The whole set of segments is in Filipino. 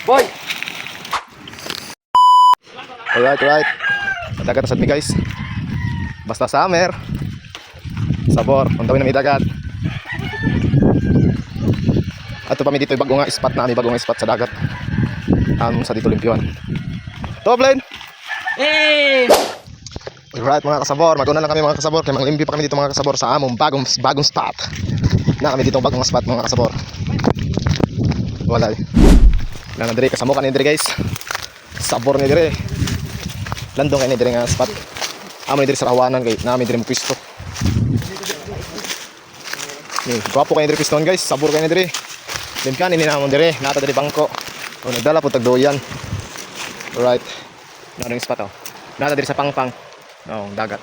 Boy! Alright. Dagat na sad mi guys. Basta summer. Sabor, untawin na mi dagat. Ato pa mi dito bago nga spot na, bago nga spot sa dagat. Sa dito Limpyuan. Top lane. Hey! Alright mga kasabor, maguna lang kami mga kasabor. Kaya manglimpyo pa kami dito mga kasabor sa among bagong spot. Na kami dito bagong spot mga kasabor. Wala. Na dire kasamo ka ni dire guys. Sabor ni dire. Landong kay ni dire nga spot. Amo ni dire sa rawanan kay na kami dire mo pwesto. Ni, gwapo kay ni dire piston guys. Sabor kay ni dire. Limpian ini namon dire, nata dire bangko. O nagdala po tagdoyan. Alright. Na ring spot oh. Nata dire sa pangpang. Oh, dagat.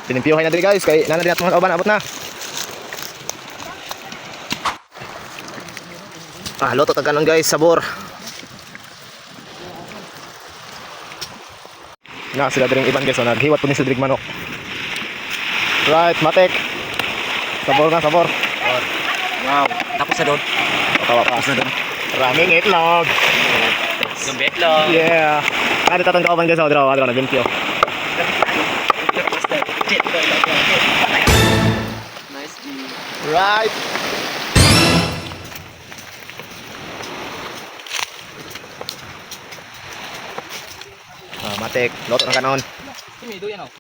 Pinimpiyuhan na din guys, kay nana din natin mga kauban, abot na. Loto taganon guys, sabor. Na sila din iban guys, so naghiwat po ni sila manok. Right, matek. Sabor na, sabor. Wow, tapos na doon. Tawa pa. Raming itlog. Yung itlog. Yeah. Ada tatang kauban guys, draw naglimpyo. Nice G. Right. Matik, loto ng kanon. Simido yan oh.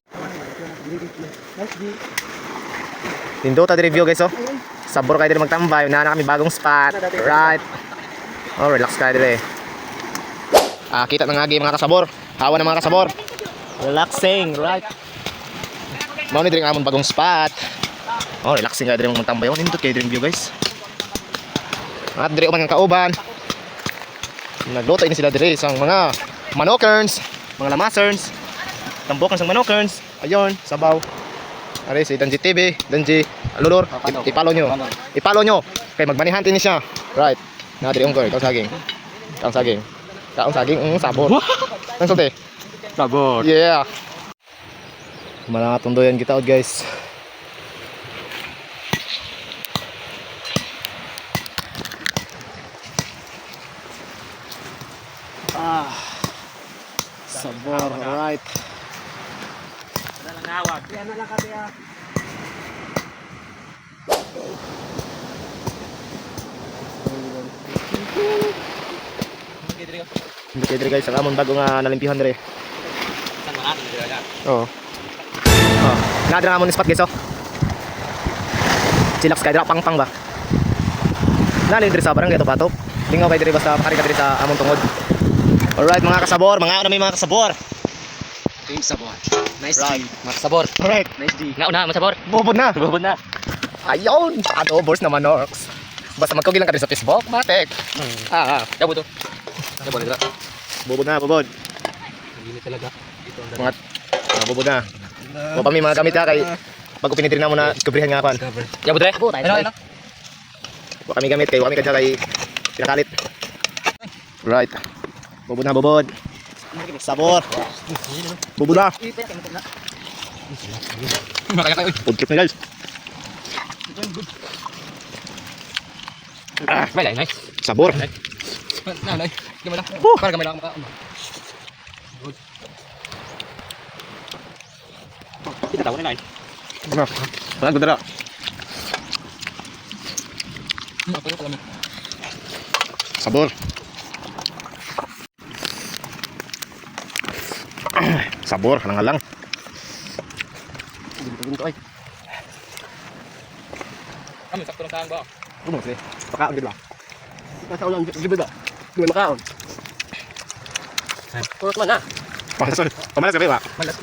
Tindo ta review guys oh. Sabor kayo din magtambay, na kami bagong spot. Right. Oh, relax kayo din eh. Kita ng agi mga kasabor. Hawa ng mga kasabor. Relaxing, right. Mao ni din amon bagong spot. Oh, relaxing kayo din magtambay. Oh, nindot kayo din view guys. At dire man nga kauban. Nagluto ini sila dire sa mga manokerns, mga lamaserns. Tambok ng manokerns. Ayon, sabaw. Ari si Danji TV, Danji Lulur, ipalo nyo. Ipalo nyo. Kay magmanihan din siya. Right. Na dire unggoy, kaong saging. Kaong saging. Kaong saging, sabor. Ang sote. Sabor. Yeah. Mga tundoyan kita out guys. Sabor, right. Nangawag. Kaya na lang kami ah. Hindi kayo dire guys, ang amon bago nga nalimpihan dire. Saan mga atin dire agad? Oo. Nadra amon spot guys oh. Chillax kayo dire pang ba. Nalin dire sa barangay to patok. Lingaw kayo dire basta makari ka dire sa amon tungod. Alright mga kasabor, mga may mga kasabor. Team sabor. Nice Right. G. Mga sabor. Alright. Nice G. Nauna, masabor. Bubod na. Bubod na. Ayun, adobos naman orcs. Basta magkugi lang ka rin sa Facebook, matek. Yabo to. Yabo nila. Bubod na, bubod. Hindi talaga. Ito ang Mga bubod na. Wa pa may mga gamit ha kay pag pinitrin na mo na diskubrihan nga kan. Yabo tre. Ano? Wa kami gamit kay wa kami kadya kay pinakalit. Right. Bubod na, bubod. Sabor. Bubod na. Makaya kayo. Food trip na guys. May nice. Sabor. Nanay. Gamay lang. Para gamay lang maka. Kita tahu ni. Wala gudara. Sabor. Sabor, halang-halang. Ginto ay. Kami sakto ng saan ba? Ano sih? Pakaon gid ba? Kita ulang gibeda. Duwe makaon. Kurot man na. Sorry. Pamalas ka ba? Malas.